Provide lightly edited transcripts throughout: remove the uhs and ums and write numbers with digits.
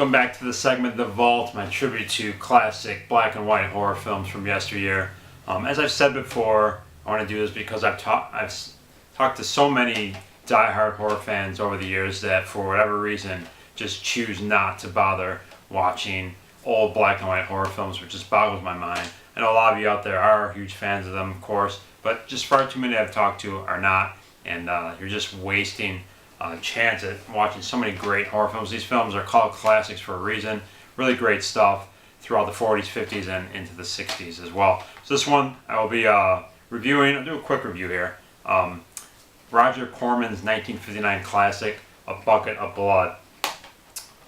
Welcome back to the segment The Vault, my tribute to classic black and white horror films from yesteryear. As I've said before, I want to do this because I've talked to so many die-hard horror fans over the years that for whatever reason just choose not to bother watching old black and white horror films, which just boggles my mind. I know a lot of you out there are huge fans of them, of course, but just far too many I've talked to are not, and you're just wasting chance at watching so many great horror films. These films are called classics for a reason. Really great stuff throughout the 40s, 50s, and into the 60s as well. So this one I will be reviewing. I'll do a quick review here. Roger Corman's 1959 classic, A Bucket of Blood.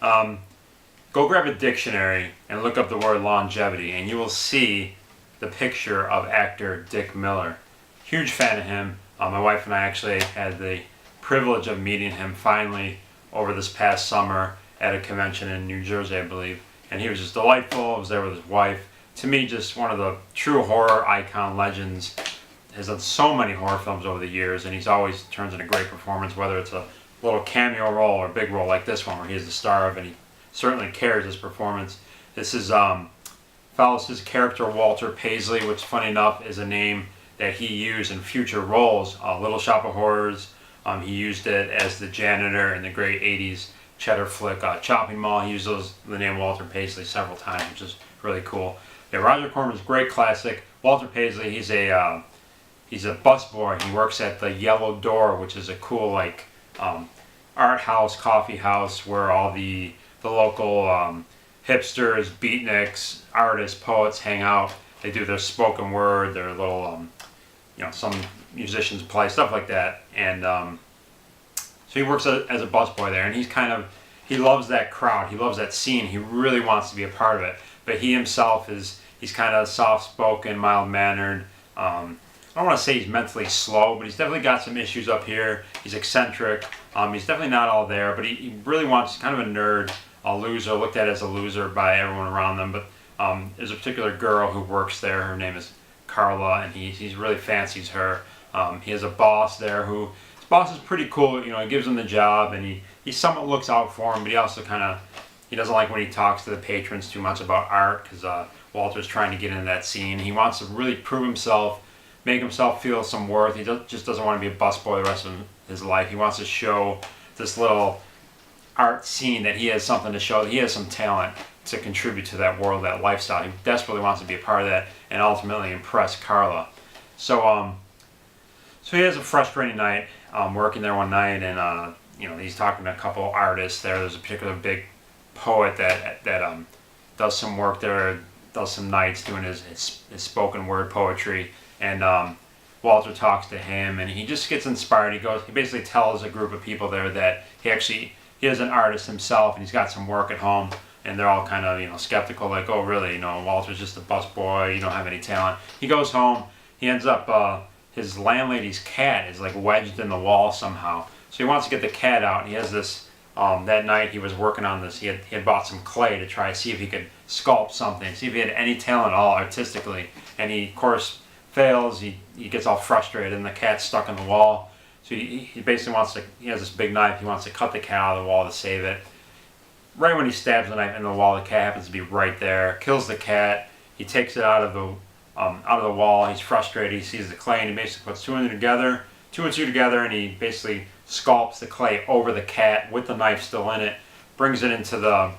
Go grab a dictionary and look up the word longevity, and you will see the picture of actor Dick Miller. Huge fan of him. My wife and I actually had the privilege of meeting him finally over this past summer at a convention in New Jersey, I believe. And he was just delightful. I was there with his wife. To me, just one of the true horror icon legends. Has done so many horror films over the years, and he's always turns in a great performance, whether it's a little cameo role or a big role like this one where he is the star of, and he certainly carries his performance. This is follows his character Walter Paisley, which funny enough is a name that he used in future roles. Little Shop of Horrors. He used it as the janitor in the great 80s cheddar flick Chopping Mall. He used the name Walter Paisley several times, which is really cool. Yeah, Roger Corman's great classic. Walter Paisley, he's a busboy. He works at the Yellow Door, which is a cool art house, coffee house where all the local hipsters, beatniks, artists, poets hang out. They do their spoken word, their little some musicians play, stuff like that. And so he works as a busboy there, and he loves that crowd, he loves that scene, he really wants to be a part of it. But he himself he's kind of soft-spoken, mild-mannered. I don't want to say he's mentally slow, but he's definitely got some issues up here. He's eccentric. He's definitely not all there, but he really wants, kind of a nerd, a loser, looked at as a loser by everyone around them. But there's a particular girl who works there. Her name is Carla, and he really fancies her. He has a boss there his boss is pretty cool. He gives him the job, and he somewhat looks out for him, but he also he doesn't like when he talks to the patrons too much about art, because Walter's trying to get into that scene. He wants to really prove himself, make himself feel some worth. He just doesn't want to be a busboy the rest of his life. He wants to show this little art scene that he has something to show, that he has some talent to contribute to that world, that lifestyle. He desperately wants to be a part of that and ultimately impress Carla. So he has a frustrating night working there one night, and he's talking to a couple artists there. There's a particular big poet that does some work there, does some nights doing his spoken word poetry, and Walter talks to him, and he just gets inspired. He basically tells a group of people there that he is an artist himself, and he's got some work at home, and they're all kind of skeptical, like, oh really, Walter's just a busboy, you don't have any talent. He goes home. He ends up his landlady's cat is wedged in the wall somehow, so he wants to get the cat out. And he has this that night he was working on this. He had bought some clay to try to see if he could sculpt something, see if he had any talent at all artistically, and he of course fails. He gets all frustrated, and the cat's stuck in the wall. So he basically he has this big knife. He wants to cut the cat out of the wall to save it. Right when he stabs the knife in the wall, the cat happens to be right there, kills the cat. He takes it out of the wall. He's frustrated. He sees the clay, and he basically puts two and two together, and he basically sculpts the clay over the cat with the knife still in it, brings it into the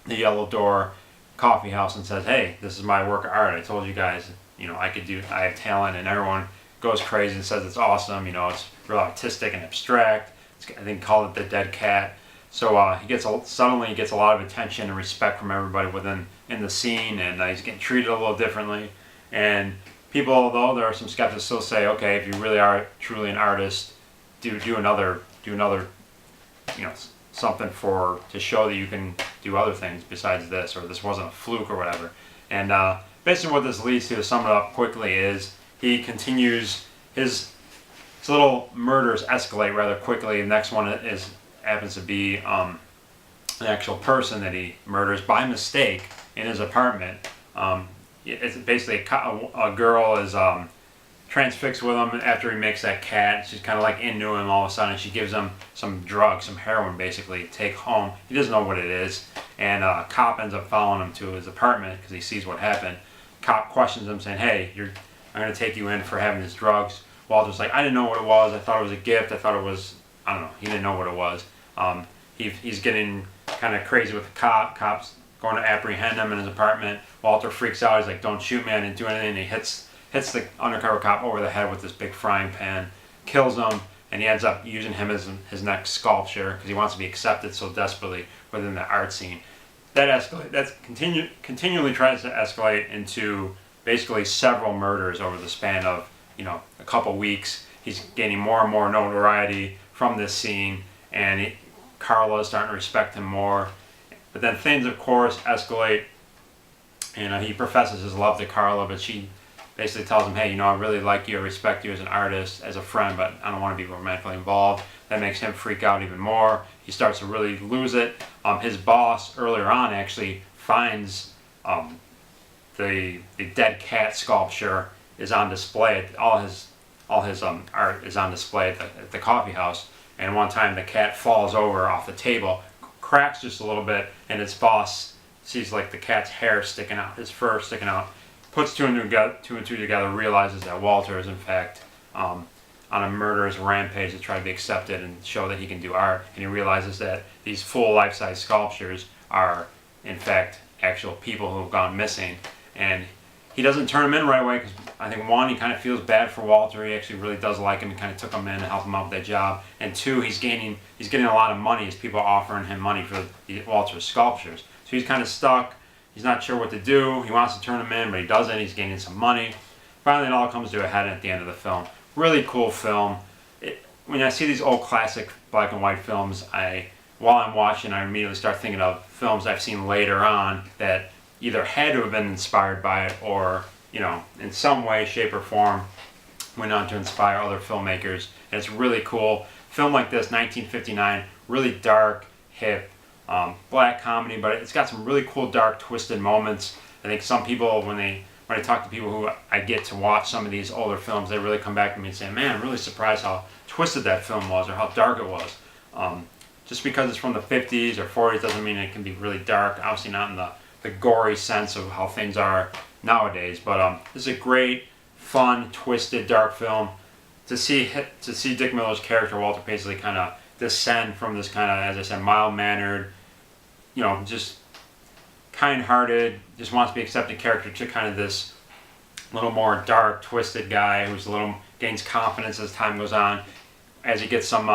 Yellow Door coffee house and says, hey, this is my work of art. I told you guys, I have talent, and everyone goes crazy and says it's awesome. It's real artistic and abstract. I think call it the dead cat. So suddenly he gets a lot of attention and respect from everybody in the scene, and he's getting treated a little differently. And people, although there are some skeptics, still say, okay, if you really are truly an artist, do another something to show that you can do other things besides this, or this wasn't a fluke or whatever. And basically what this leads to sum it up quickly, is he continues his little murders escalate rather quickly. The next one happens to be an actual person that he murders by mistake in his apartment. It's basically a girl is transfixed with him after he makes that cat. She's kind of into him all of a sudden. She gives him some drugs, some heroin basically, to take home. He doesn't know what it is. and a cop ends up following him to his apartment because he sees what happened. Cop questions him saying, hey, I'm going to take you in for having these drugs. Walter's like, I didn't know what it was. I thought it was a gift. I thought it was, I don't know. He didn't know what it was. He's getting kind of crazy with the cop. Cop's going to apprehend him in his apartment. Walter freaks out. He's like, don't shoot me. I didn't do anything. And he hits the undercover cop over the head with this big frying pan, kills him, and he ends up using him as his next sculpture because he wants to be accepted so desperately within the art scene. That continually tries to escalate into basically several murders over the span of a couple weeks. He's gaining more and more notoriety from this scene, and Carla's starting to respect him more. But then things, of course, escalate. He professes his love to Carla, but she basically tells him, hey, I really like you, I respect you as an artist, as a friend, but I don't want to be romantically involved. That makes him freak out even more. He starts to really lose it. His boss, earlier on, actually finds the dead cat sculpture is on display. All his art is on display at the coffee house. And one time the cat falls over off the table, cracks just a little bit, and his boss sees like the cat's hair sticking out, his fur sticking out, puts two and two together, realizes that Walter is in fact on a murderous rampage to try to be accepted and show that he can do art. And he realizes that these full life-size sculptures are in fact actual people who have gone missing. And he doesn't turn him in right away because I think one, he kind of feels bad for Walter. He actually really does like him. He kind of took him in and helped him out with that job. And two, he's getting a lot of money as people are offering him money for Walter's sculptures. So he's kind of stuck. He's not sure what to do. He wants to turn him in, but he doesn't. He's gaining some money. Finally, it all comes to a head at the end of the film. Really cool film. When I see these old classic black and white films, while I'm watching, I immediately start thinking of films I've seen later on that either had to have been inspired by it or, in some way, shape, or form went on to inspire other filmmakers. And it's really cool. Film like this, 1959, really dark, hip, black comedy, but it's got some really cool, dark, twisted moments. I think some people, when I talk to people who I get to watch some of these older films, they really come back to me and say, man, I'm really surprised how twisted that film was or how dark it was. Just because it's from the 50s or 40s doesn't mean it can be really dark. Obviously not in the gory sense of how things are nowadays, but this is a great, fun, twisted, dark film. To see Dick Miller's character, Walter Paisley, kind of descend from this kind of, as I said, mild-mannered, just kind-hearted, just wants to be accepted character to kind of this little more dark, twisted guy who's gains confidence as time goes on. As he gets some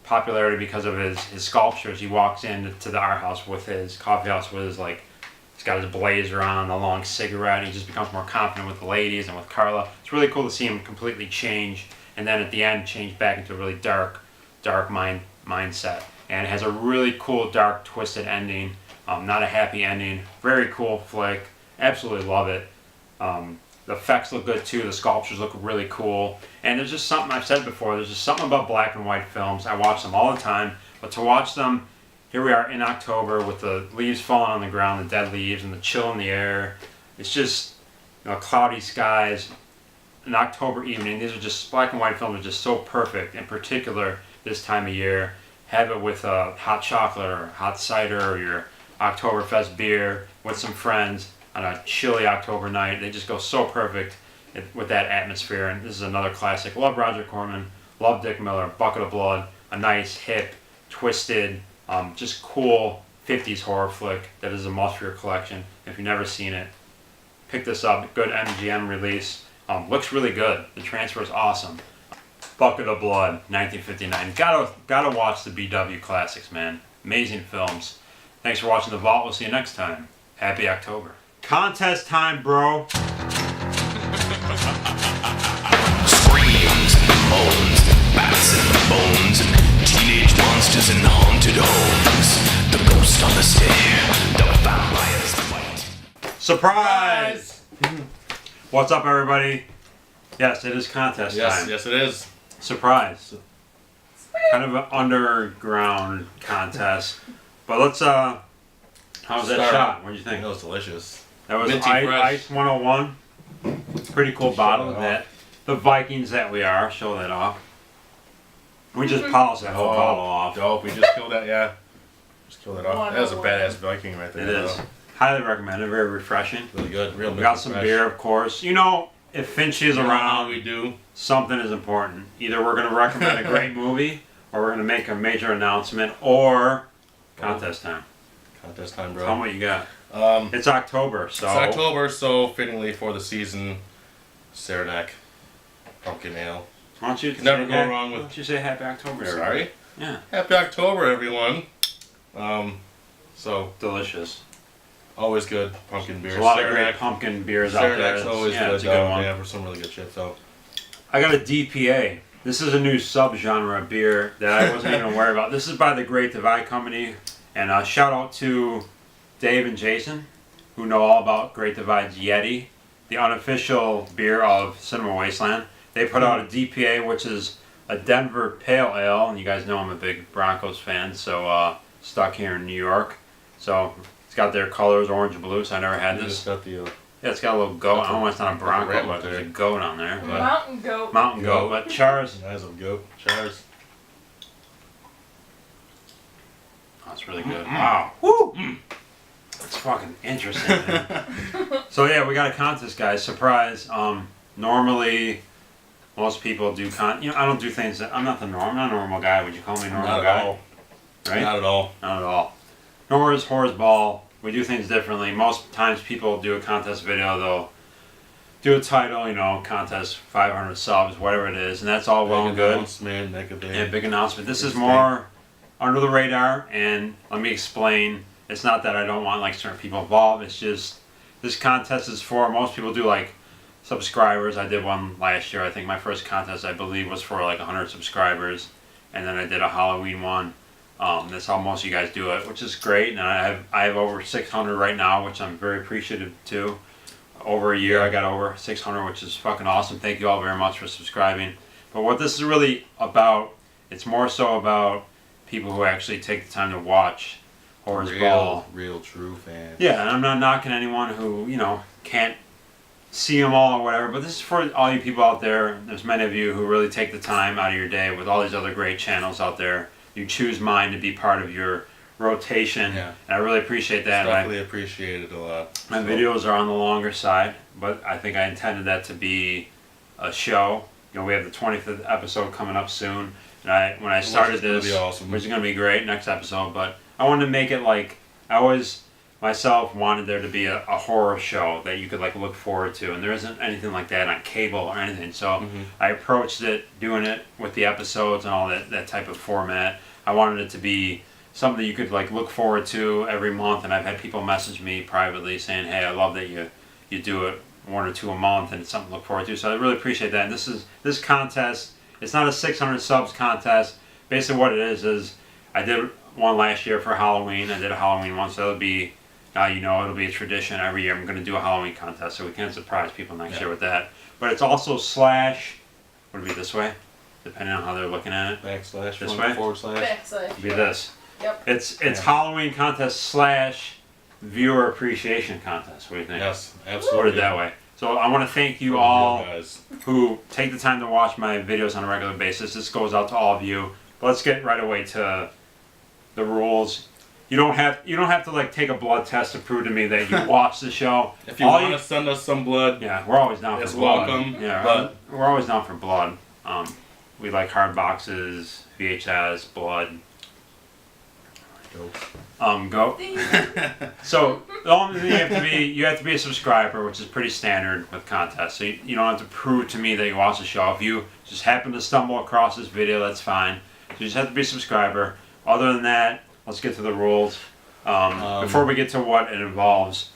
popularity because of his sculptures, he walks into the art house with his coffee house with his he's got his blazer on, a long cigarette, and he just becomes more confident with the ladies and with Carla. It's really cool to see him completely change, and then at the end change back into a really dark mindset. And it has a really cool, dark, twisted ending. Not a happy ending. Very cool flick. Absolutely love it. The effects look good too. The sculptures look really cool. And there's just something I've said before. There's just something about black and white films. I watch them all the time. But to watch them, here we are in October with the leaves falling on the ground, the dead leaves, and the chill in the air. It's just cloudy skies, an October evening. These are just, black and white films are just so perfect. In particular, this time of year. Have it with hot chocolate or hot cider or your Oktoberfest beer with some friends on a chilly October night. They just go so perfect with that atmosphere. And this is another classic. Love Roger Corman, love Dick Miller, Bucket of Blood, a nice, hip, twisted, just cool 50s horror flick that is a must for your collection. If you've never seen it, pick this up. Good MGM release. Looks really good. The transfer is awesome. Bucket of Blood, 1959. Gotta watch the BW classics, man. Amazing films. Thanks for watching The Vault. We'll see you next time. Happy October. Contest time, bro. Screams and moans, bats and bones, teenage monsters and haunted homes. The ghost on the stair, the vampire's fight. Surprise! What's up, everybody? Yes, it is contest time. Yes, it is. Surprise. Kind of an underground contest. But let's, how was that shot? What did you think? That was delicious. That was Minty Ice 101. Pretty cool bottle. That the Vikings that we are. Show that off. We just polished that whole bottle off. Dope. We just killed that, yeah. Just kill that off. That was a badass Viking right there. It is. though. Highly recommended. Very refreshing. Really good. Real We got some fresh. beer, of course. You know, if Finchy is You know how around, we do. something is important. Either we're going to recommend a great movie, or we're going to make a major announcement, or contest time. Contest time, Tell me bro. what you got. Um, It's October, so It's October, so fittingly for the season, Saranac Pumpkin Ale. why don't you Never say go wrong with- Why don't you say Happy October? to Sorry. everybody? Yeah, Happy October, everyone. So delicious. always good pumpkin beer. There's a lot of great Saranac. pumpkin beers out there. Saranac's always Yeah, good. it's a good one. Yeah, for some really good shit. So I got a DPA. This is a new subgenre of beer that I wasn't even aware about. This is by the Great Divide Company, and shout out to Dave and Jason, who know all about Great Divide's Yeti, the unofficial beer of Cinema Wasteland. They put out a DPA, which is a Denver Pale Ale, and you guys know I'm a big Broncos fan, so stuck here in New York. So it's got their colors, orange and blue, so I never had you this. just got the Yeah, it's got a little goat. I don't know why it's not a Bronco, rabbit but there's a there. goat on there. But Mountain goat. Mountain goat. But Chars, eyes of goat. Cheers. that's really good. Wow. Woo! That's fucking interesting, man. So yeah, we got a contest, guys. Surprise. Normally, most people do I don't do things that I'm not the norm. I'm not a normal guy. Would you call me a normal Not guy? at all. Right? Not at all. Not at all. Nor is Horseball. We do things differently. Most times people do a contest video, they'll do a title, contest 500 subs, whatever it is, and that's all well and good. Man, make a big. Yeah, big announcement. This is Big more under the radar, and let me explain. It's not that I don't want like certain people involved. It's just this contest is for most people do like subscribers. I did one last year. I think my first contest I believe was for like 100 subscribers, and then I did a Halloween one. That's how most of you guys do it, which is great. And I have over 600 right now, which I'm very appreciative to. Over a year, I got over 600, which is fucking awesome. Thank you all very much for subscribing. But what this is really about, it's more so about people who actually take the time to watch Horace Ball. Real true fan. Yeah, and I'm not knocking anyone who, can't see them all or whatever, but this is for all you people out there. There's many of you who really take the time out of your day with all these other great channels out there. You choose mine to be part of your rotation, Yeah. and I really appreciate that. And I- Definitely appreciate it a lot. my So, videos are on the longer side, but I think I intended that to be a show. We have the 25th episode coming up soon, and when I started is gonna this, be awesome. which is going to be great next episode, but I wanted to make it like I always myself wanted there to be a horror show that you could like look forward to, and there isn't anything like that on cable or anything. So I approached it doing it with the episodes and all that type of format. I wanted it to be something that you could like look forward to every month, and I've had people message me privately saying, "Hey, I love that you do it 1 or 2 a month, and it's something to look forward to." So I really appreciate that. And this contest. It's not a 600 subs contest. Basically, what it is I did one last year for Halloween. I did a Halloween one, so it'll be it'll be a tradition every year. I'm going to do a Halloween contest, so we can surprise people next year with that. But it's also slash. Would it be this way? Depending on how they're looking at it. Backslash. This one way? Forward slash. Backslash. It'd be this. Yep. It's Yeah. Halloween contest slash viewer appreciation contest. What do you think? Yes, Put absolutely. it that way. So I want to thank you For the all real guys. who take the time to watch my videos on a regular basis. This goes out to all of you. But let's get right away to the rules. You don't have to like take a blood test to prove to me that you watched the show. If you All want to send us some blood, yeah, we're always down it's for blood. welcome. Yeah, but we're always down for blood. We like hard boxes, VHS, blood. Go. So the only thing you have to be a subscriber, which is pretty standard with contests. So you don't have to prove to me that you watch the show. If you just happen to stumble across this video, that's fine. So you just have to be a subscriber. Other than that, let's get to the rules. Before we get to what it involves,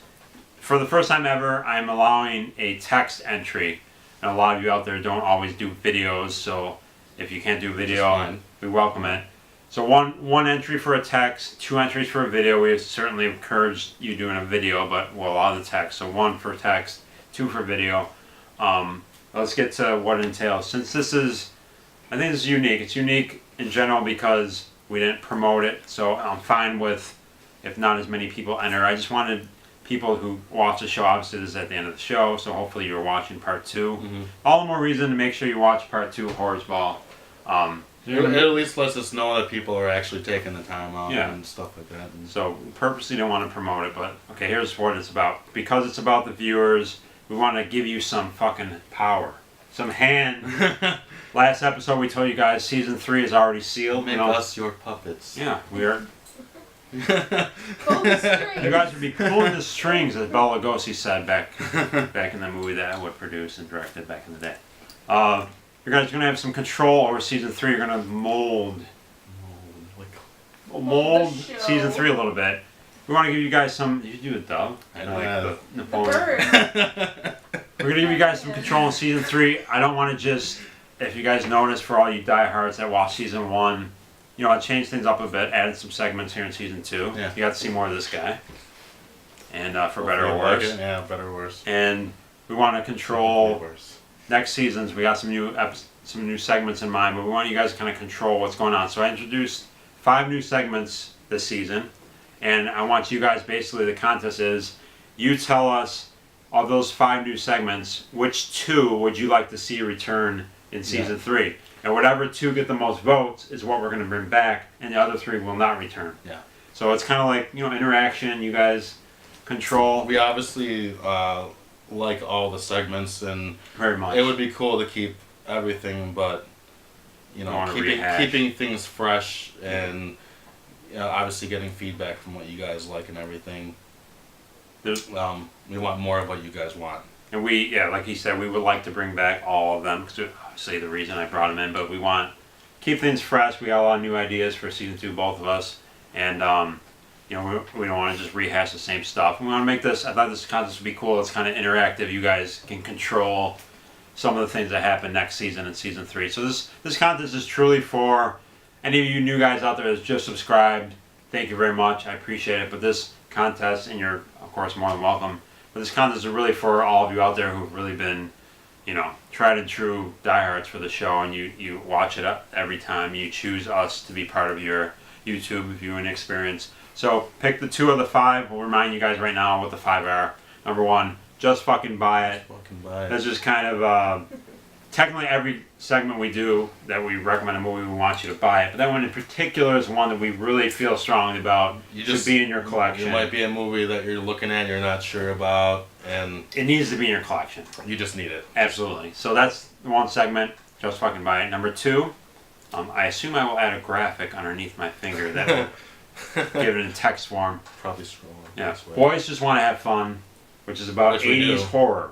for the first time ever, I'm allowing a text entry. And a lot of you out there don't always do videos, so if you can't do video, fine. we welcome it. So one entry for a text, 2 entries for a video. We certainly encourage you doing a video, but we'll allow the text. So 1 for text, 2 for video. Let's get to what it entails. Since this is, I think this is unique. It's unique in general because we didn't promote it. So I'm fine with if not as many people enter. I just wanted people who watch the show. Obviously, this is at the end of the show, so hopefully you're watching part 2. All the more reason to make sure you watch part 2 of Horace Ball. You're It gonna- at least lets us know that people are actually taking the time out Yeah. and stuff like that. And So we purposely don't want to promote it, but okay, here's what it's about. Because it's about the viewers, we want to give you some fucking power, some hand. Last episode we told you guys season 3 is already sealed. make you know? us your puppets. Yeah, we are. Pull the string. You guys would be pulling the strings, as Bela Lugosi said back in the movie that I would produce and directed back in the day. You guys are gonna have some control over season 3. You're gonna mold the show. season 3 a little bit. We want to give you guys some. Did you do a dove? I Like know. the The Napoleon. bird. We're gonna give you guys some control in season 3. I don't want to just, if you guys notice, for all you diehards that watch season 1, I changed things up a bit, added some segments here in season 2. Yeah. You got to see more of this guy, and for better or Hopefully you like worse. it. Yeah, better or worse. And we want to Hopefully control worse. next seasons. We got some new segments in mind, but we want you guys to kind of control what's going on. So I introduced 5 new segments this season, and I want you guys, basically the contest is, you tell us of those 5 new segments, which 2 would you like to see return in season 3? And whatever 2 get the most votes is what we're going to bring back, and the other 3 will not return. Yeah. So it's kind of like, interaction. You guys control We obviously like all the segments, and very much. it would be cool to keep everything, but Don't wanna rehash. keeping things fresh and obviously getting feedback from what you guys like and everything. There's- We want more of what you guys want. And like he said, we would like to bring back all of them, because obviously the reason I brought them in, but we want keep things fresh. We got a lot of new ideas for season 2, both of us, and we don't want to just rehash the same stuff. We want to make this. I thought this contest would be cool. It's kind of interactive. You guys can control some of the things that happen next season in season 3. So this contest is truly for any of you new guys out there that's just subscribed. Thank you very much. I appreciate it. But this contest, and you're of course more than welcome. But this contest is really for all of you out there who've really been, tried and true diehards for the show, and you watch it up every time. You choose us to be part of your YouTube viewing experience. So pick the 2 of the 5. We'll remind you guys right now what the 5 are. Number 1, just fucking buy it. Fucking buy That's it. just kind of technically every segment we do that we recommend a movie, we want you to buy it. But that one in particular is one that we really feel strongly about. Should be in your collection. It might be a movie that you're looking at, you're not sure about, and It needs to be in your collection. you just need it. Absolutely. So that's one segment. Just fucking buy it. Number 2, I assume I will add a graphic underneath my finger that will give it in text form. Probably scrolling. Yeah. this way. Boys Just Want to Have Fun, which is about Which we 80s do. horror.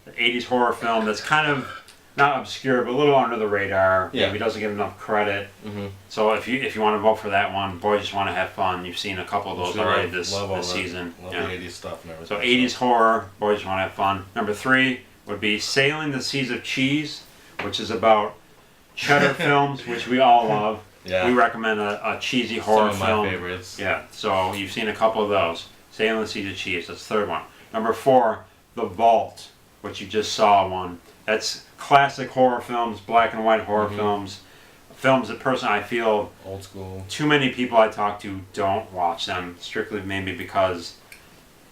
The 80s horror film that's kind of not obscure, but a little under the radar. Yeah. Maybe doesn't get enough credit. Mm-hmm. So if you want to vote for that one, Boys Just Want to Have Fun. You've seen a couple of those already this Love all this that. season. Love Yeah. the 80s stuff and So everything. 80s horror, Boys Just Want to Have Fun. Number 3 would be Sailing the Seas of Cheese, which is about cheddar films, which we all love. Yeah. We recommend a cheesy Some horror of my film. favorites. Yeah, so you've seen a couple of those. Sailing the Seas of Cheese, that's the 3rd one. Number 4, The Vault, which you just saw one. That's classic horror films, black and white horror films. Films that personally I feel Old school. too many people I talk to don't watch them, strictly maybe because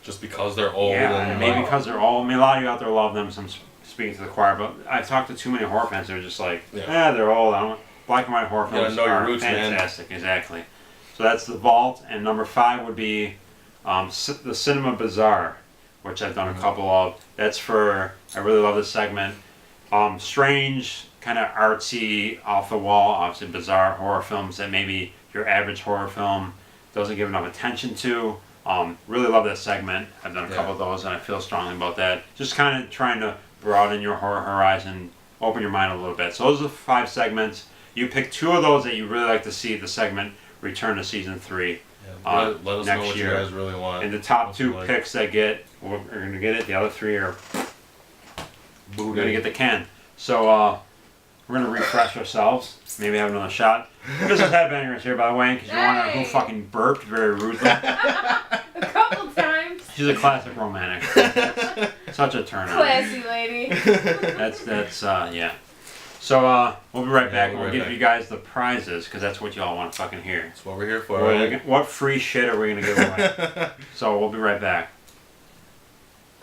Just because they're old and maybe because they're all. I mean, a lot of you out there love them. So I'm speaking to the choir, but I've talked to too many horror fans. They're just like, Yeah. they're old. I don't. Black and white horror You gotta films know your are roots, man. fantastic. Exactly. So that's The Vault, and number 5 would be the Cinema Bazaar, which I've done a couple of. That's for. I really love this segment. Strange, kind of artsy, off the wall, obviously bizarre horror films that maybe your average horror film doesn't give enough attention to. Really love that segment. I've done a couple of those, and I feel strongly about that. Just kind of trying to broaden your horror horizon, open your mind a little bit. So those are the 5 segments. You pick 2 of those that you really like to see the segment return to season 3. Yeah, let us know next what year. you guys really want. And the top What 2 you like. picks that get, we're going to get it. The other 3 are, we're going to get the can. So we're going to refresh ourselves. Maybe have another shot. Mrs. Headbangers here, by the way, because you wonder who Hey. fucking burped very rudely. A couple times. She's a classic romantic. Such a turn on. Classy lady. That's yeah. So we'll be right back. we'll be We'll right give back. you guys the prizes because that's what y'all want to fucking hear. That's what we're here for. What, Right? what free shit are we gonna give away? So we'll be right back.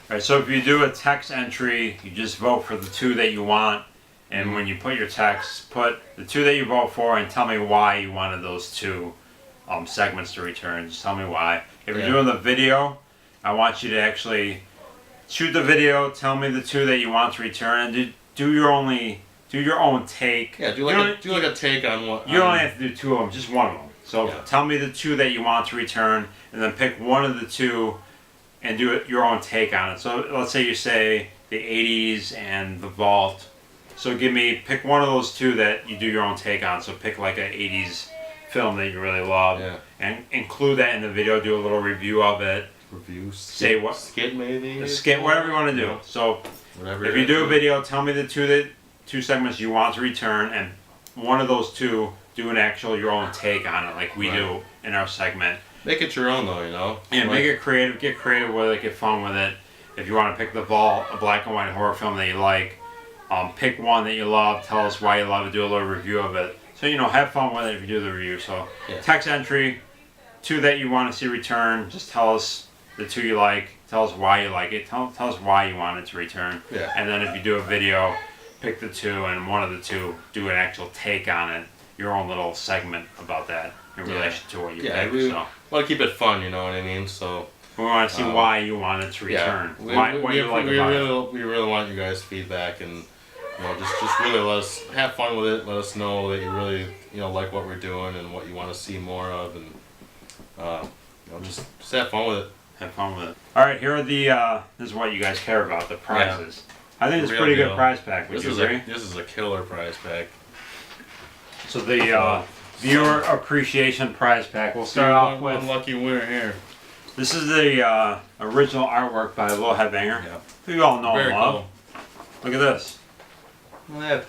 Alright, so if you do a text entry, you just vote for the 2 that you want, And when you put your text, put the two that you vote for and tell me why you wanted those two segments to return. Just tell me why. If you're Yeah. doing the video, I want you to actually shoot the video, tell me the two that you want to return, and do your own take. Yeah, do You like a take on what. You only have to do two of them, just one of them. So Yeah. tell me the two that you want to return, and then pick one of the two, and do your own take on it. So let's say you say the '80s and the Vault. So pick one of those two that you do your own take on. So pick like an '80s film that you really love, Yeah. and include that in the video. Do a little review of it, Review. Say what- Skit maybe. a skit, whatever you want to do. So Whatever. if you do a video, tell me the two segments you want to return, and one of those two do an actual your own take on it, like we do in our segment. Make it your own though, you know. And make it creative. Get creative with it. Get fun with it. If you want to pick The Vault, a black and white horror film that you like, pick one that you love. Tell us why you love it. Do a little review of it. So have fun with it if you do the review. So Yeah. text entry, two that you want to see return. Just tell us the two you like. Tell us why you like it. Tell us why you want it to return. Yeah. And then if you do a video, pick the two, and one of the two do an actual take on it. Your own little segment about that in Yeah. relation to what you Yeah, picked. we So want to keep it fun, you know what I mean? So we want to see why you want it to return. we, Why, we, what we, you like we about it. really want you guys' feedback, and just really let us have fun with it. Let us know that you really like what we're doing and what you want to see more of, and just have fun with it. Have fun with it. All right, here are the. This is what you guys care about, the prizes. I think it's a Real pretty deal. good prize pack. Would This you is agree? this is a killer prize pack. So the viewer appreciation prize pack. We'll start off with. one lucky winner here. This is the original artwork by Lil Headbanger, Yeah. who you all know Very and love. cool. Look at this. Yeah.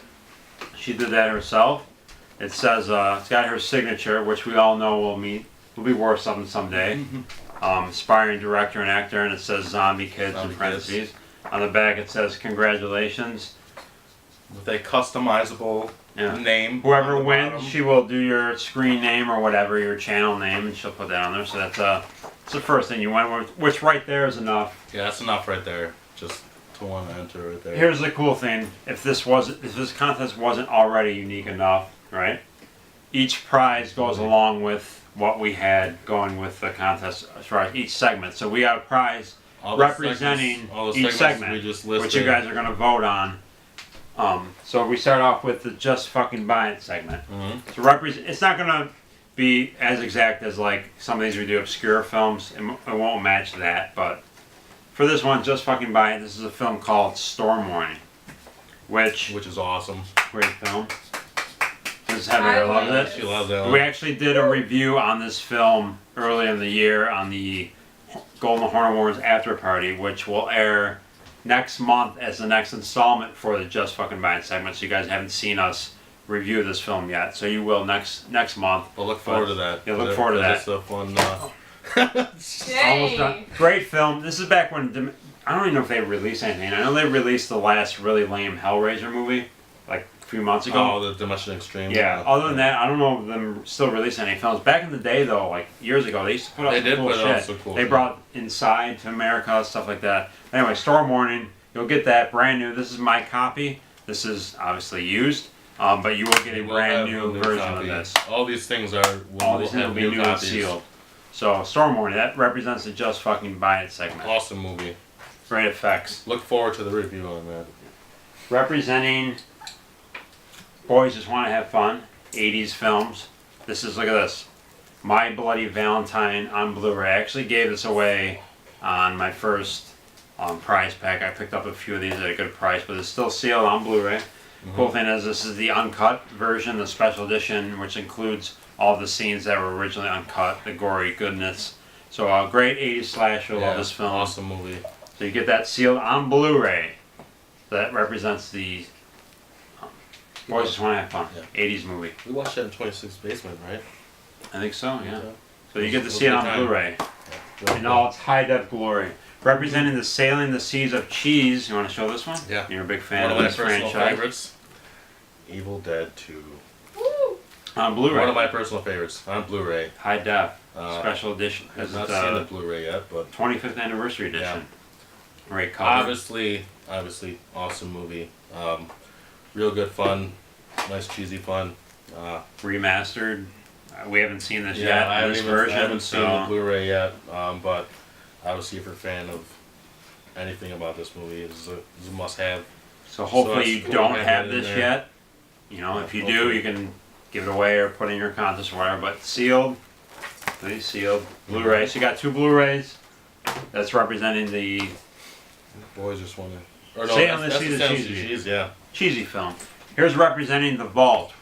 She did that herself. It says it's got her signature, which we all know will be worth something someday. Aspiring director and actor, and it says Zombie Kids Zombie in parentheses. On the back it says congratulations. With a customizable Yeah. name. Whoever on the wins, bottom. she will do your screen name or whatever, your channel name, and she'll put that on there. So that's the first thing you went with, which right there is enough. Yeah, that's enough right there. Just to want to enter right there. Here's the cool thing: if this contest wasn't already unique enough, right? Each prize goes along with what we had going with the contest as far as each segment. So we got a prize All the representing segments- all the each segments segment, we just which listed. you guys are going to vote on. So we start off with the Just Fucking Buy It segment. Mhm. So it's not going to be as exact as like some of these we do obscure films. It won't match that, but for this one, Just Fucking Buy It, this is a film called Storm Warning, which Which is awesome. great film. This Heather loves it. She loves that one. We actually did a review on this film early in the year on the Golden Horn Awards after party, which will air next month as the next installment for the Just Fucking Buy It segment. So you guys haven't seen us review this film yet, so you will next month. We'll look forward to that. Yeah, look forward to that. It's a fun. Almost Dang. done. Great film. This is back when I don't even know if they released anything. I know they released the last really lame Hellraiser movie like a few months ago. Oh, the Dimension Extreme. Yeah. Other than that, I don't know if them still releasing any films. Back in the day, though, like years ago, they used to put out They some did cool put shit. out some cool They shit. brought Inside to America, stuff like that. Anyway, Storm Warning. You'll get that brand new. This is my copy. This is obviously used, but you will get a We will brand have new a new version copy. of this. All these things are. All these things will be new and copies. sealed. So Storm Warning. That represents the Just Fucking Buy It segment. Awesome movie. Great effects. Look forward to the review on that. Representing Boys Just Want to Have Fun, 80s films. This is, look at this, My Bloody Valentine on Blu-ray. I actually gave this away on my first prize pack. I picked up a few of these at a good price, but it's still sealed on Blu-ray. Cool thing is this is the uncut version, the special edition, which includes all the scenes that were originally uncut, the gory goodness. So a great 80s slasher, love this film. Awesome movie. So you get that sealed on Blu-ray. That represents the Boys Just Want to Have Fun, Yeah. 80s movie. We watched that in 26 Basement, right? I think so, yeah. Yeah. So you get to It see it was a on good time. Blu-ray Really in cool. all its high-def glory. Representing the Sailing the Seas of Cheese. You want to show this one? Yeah. You're a big fan One of of my this personal franchise. favorites. Evil Dead 2. Woo. On Blu-ray. One of my personal favorites on Blu-ray. High def. Uh, Special edition. I've This not is seen the the Blu-ray yet, but 25th anniversary edition. Great cover. obviously, awesome movie. real good fun, nice cheesy fun. Remastered. We haven't seen this Yeah, yet. In this version, I haven't seen so the Blu-ray yet, but obviously if you're a fan of anything about this movie, it's a must-have. so hopefully So you it's cool don't having have it in this there. yet. You know, if you do, Hopefully. you can give it away or put it in your contest or whatever. But sealed, please sealed Blu-ray. So you got 2 Blu-rays. That's representing the Boys just want to. Or Say on the that's sheet of Sound cheesy. Cheese, yeah. cheesy film. Here's representing the Vault,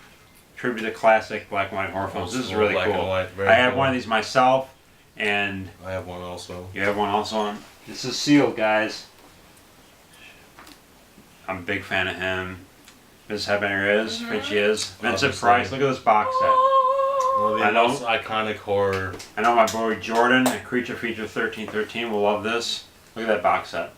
tribute to classic black and white horror films. This is Old really black and cool. white, very I have cool. one of these myself, and I have one also. you have one also on. This is sealed, guys. I'm a big fan of him. Vince Hebner is, Finchie is. Vincent Obviously. Price, look at this box set. One of I the know. most iconic horror. I know my boy Jordan at Creature Feature 1313 will love this. Look at that box set.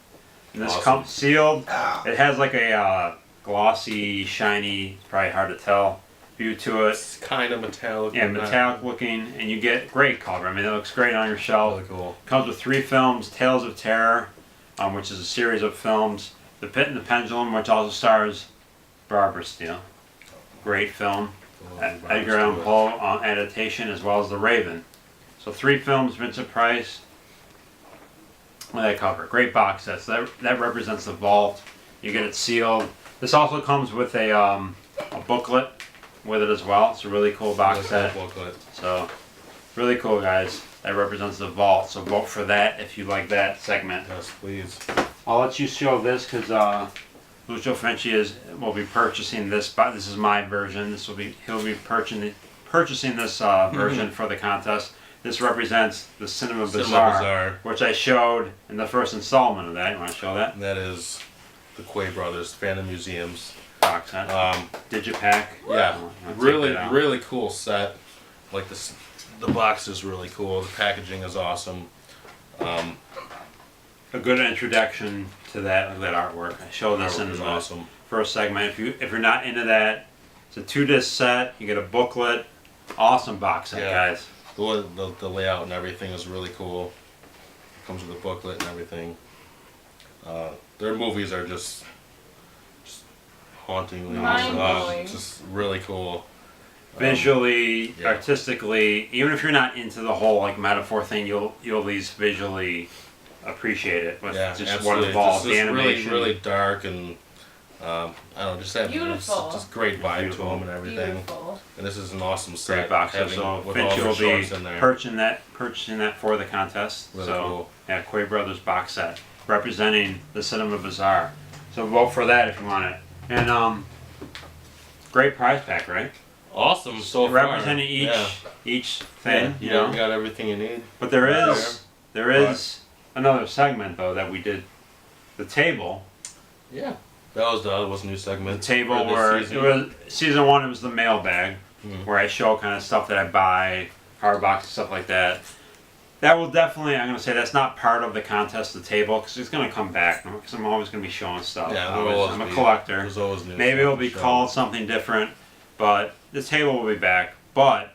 And this Awesome. comes sealed. It has like a glossy, shiny, probably hard to tell view to it. It's kind of metallic. Yeah, but not metallic looking, and you get great color. I mean, it looks great on your shelf. Really cool. Comes with 3 films: Tales of Terror, which is a series of films; The Pit and the Pendulum, which also stars Barbara Steele. Great film. Edgar Allan Poe adaptation, as well as The Raven. So 3 films, Vincent Price. Look at that cover. Great box set. So that represents the Vault. You get it sealed. This also comes with a booklet with it as well. It's a really cool box Really set. cool booklet. So, really cool, guys. That represents the Vault. So vote for that if you like that segment. Yes, please. I'll let you show this because Lucio Finchi will be purchasing this. But this is my version. He'll be purchasing this version for the contest. This represents the Cinema Bizarre, which I showed in the first installment of that. You want to show that And that is the Quay Brothers Phantom Museums. box set? Digipack. Yeah, I'll take really, that out. really cool set. Like this, the box is really cool. The packaging is awesome. A good introduction to that artwork. I showed this in Artwork is the awesome. first segment. If you're not into that, it's a 2-disc set. You get a booklet. Awesome box set, Yeah. guys. The layout and everything is really cool. Comes with a booklet and everything. Their movies are just hauntingly Mind-blowing. just really cool. Visually, yeah. artistically, even if you're not into the whole like metaphor thing, you'll at least visually appreciate it with Yeah, just absolutely. what involves Just the animation. really dark and I don't know, just that Beautiful. just great vibe Beautiful. to them and everything. Beautiful. And this is an awesome set. Great box set. having- So with all Finch their will be shorts in there. purchasing that for the contest. Really so cool. yeah, Quay Brothers box set representing the Cinema Bizarre. So vote for that if you want it. And great prize pack, right? Awesome so far. Representing Yeah. each thing, Yeah, you know. you got everything you need. But there is another segment though that we did. The table. Yeah. That was a new The segment. table for this where season. it was season 1. It was the mailbag, Mhm. where I show kind of stuff that I buy, hard boxes, stuff like that. That will definitely. I'm gonna say that's not part of the contest. The table, because it's gonna come back. Because I'm always gonna be showing stuff. Yeah, there will always I'm a be- collector. There's always new Maybe stuff it'll to be show. called something different, but the table will be back. But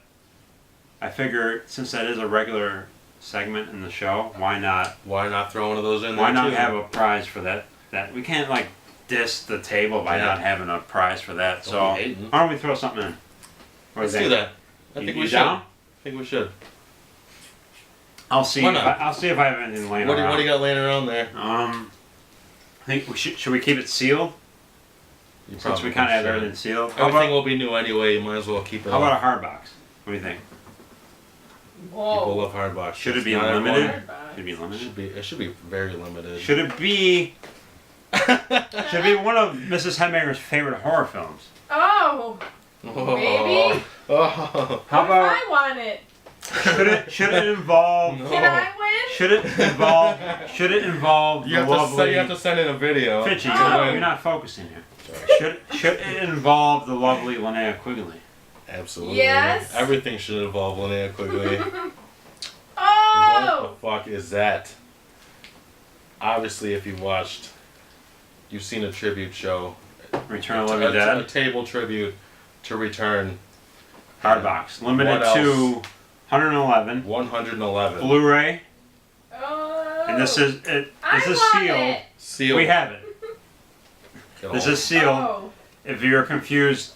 I figure since that is a regular segment in the show, why not? Why not throw one of those in there Why not too? have a prize for that? That we can't like diss the table by Yeah. not having a prize for that. Don't So be hating. why don't we throw something in? What Let's do you do think? that. I You- think you we should. down? I think we should. I'll see. Why If not? I'll see if I have anything laying What do around. you got laying around there? I think we should we keep it sealed You since we probably kind of have should. everything sealed? Everything will be new anyway. You might as well keep it. How all. about a hard box? What do you think? People Whoa. love hard boxes. Should it be Not everyone- limited? Hard box. Should it be It limited? should be. It should be very limited. Should it be? Should it be one of Mrs. Hemmer's favorite horror films? Oh. Oh. Maybe. Oh. How What about? if I want it? Should it involve? No. Can I win? Should it involve? Should it involve You the have, to lovely? send, you have to send in a video. Finchie, Oh. you're not focusing here. Should it involve the lovely Linnea Quigley? Absolutely. Yes. Everything should involve Linnea Quigley. Oh. What the fuck is that? Obviously, if you've watched, you've seen a tribute show. Return of the Living A Dead. table tribute to Return. Hardbox. Limited What to else? 111. 111. Blu-ray. Oh. And this is I this is want sealed. it. Sealed. We have it. Get This all- is sealed. Oh. if you're confused,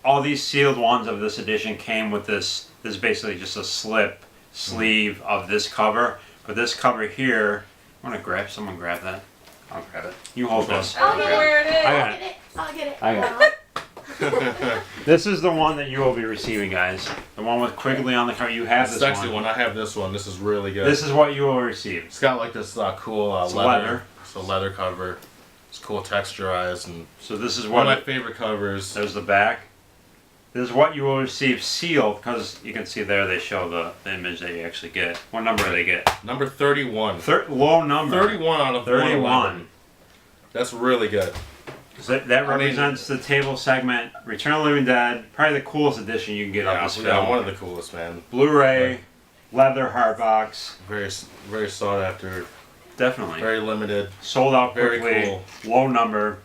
all these sealed ones of this edition came with this. This is basically just a slip sleeve of this cover. But this cover here, I'm gonna grab. Someone grab that. I'll grab it. You hold this. I don't know where it is. I got it. I'll get it. I got it. This is the one that you will be receiving, guys. The one with Quigley on the cover. You have It's this actually one. one. I have this one. This is really good. This is what you will receive. It's got like this cool It's leather. leather. It's a leather cover. It's cool texturized and So this is one what. of my favorite covers. There's the back. This is what you will receive sealed, because you can see there they show the image that you actually get. What number do they get? Number 31. Low number. 31 out of 31. 111. That's really good. So that represents the table segment. Return of the Living Dead. Probably the coolest edition you can get of this film. one of the coolest, man. Blu-ray, leather hardbox. Very sought after. Definitely. Very limited. Sold out very quickly. cool. Low number.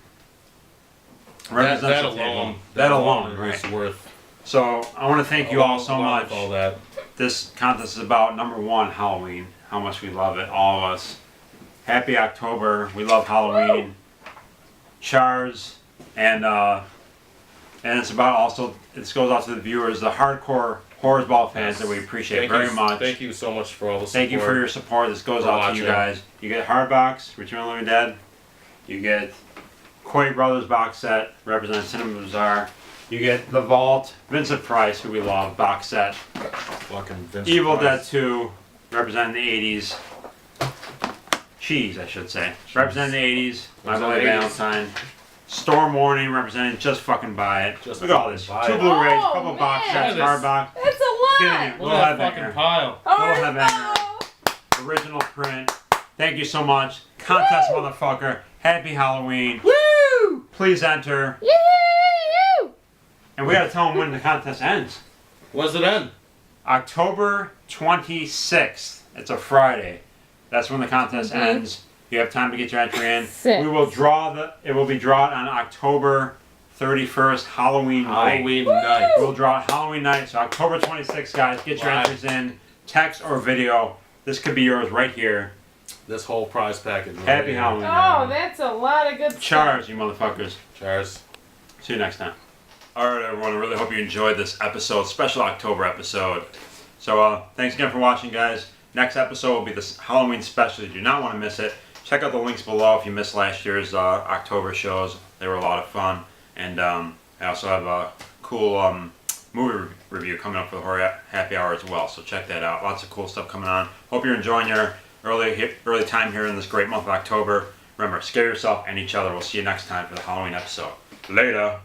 Represents That the alone. table. That alone, is right. worth. So I want to thank you all so along much. with all that. This contest is about number one, Halloween. How much we love it, all of us. Happy October. We love Halloween. Chars, and it's about also. This goes out to the viewers, the hardcore Horrors Ball fans that we appreciate very much. Thank you so much for all the support. Thank you for your support. This goes For out to you watching. guys. You get Hardbox, Return of the Living Dead. You get Coy Brothers box set, represents Cinema Bazaar. You get The Vault, Vincent Price, who we love, box set. Fucking Vince Evil Dead Price. 2, representing the 80s. Cheese, I should say. Representing the 80s. My Boy Representing the 80s. Valentine. Storm Warning, representing Just Fucking Buy It. Just Look at all Fucking this. Buy 2 It. Blu-rays, Oh, couple box man. sets, Look at hardbox. That's a Get in lot. here. Look Little at that headbanger. fucking pile. Oh, Little headbanger. Original print. Thank you so much. Contest motherfucker. Happy Halloween. Woo! Please enter. Yoo-hoo! And we gotta tell them when the contest ends. When's it end? October 26th. It's a Friday. That's when the contest ends. You have time to get your entry in. We will draw it will be drawn on October 31st, Halloween night. Halloween night. We'll draw it Halloween night. So October 26th, guys, get your Live. entries in. Text or video. This could be yours right here. This whole prize package. right Happy here. Halloween. Oh, everyone. that's a lot of good stuff. Chars, you motherfuckers. Cheers. See you next time. All right, everyone. I really hope you enjoyed this episode, special October episode. So, thanks again for watching, guys. Next episode will be this Halloween special. You do not want to miss it. Check out the links below if you missed last year's October shows. They were a lot of fun. And I also have a cool movie review coming up for the Horror Happy Hour as well. So check that out. Lots of cool stuff coming on. Hope you're enjoying your early time here in this great month of October. Remember, scare yourself and each other. We'll see you next time for the Halloween episode. Later.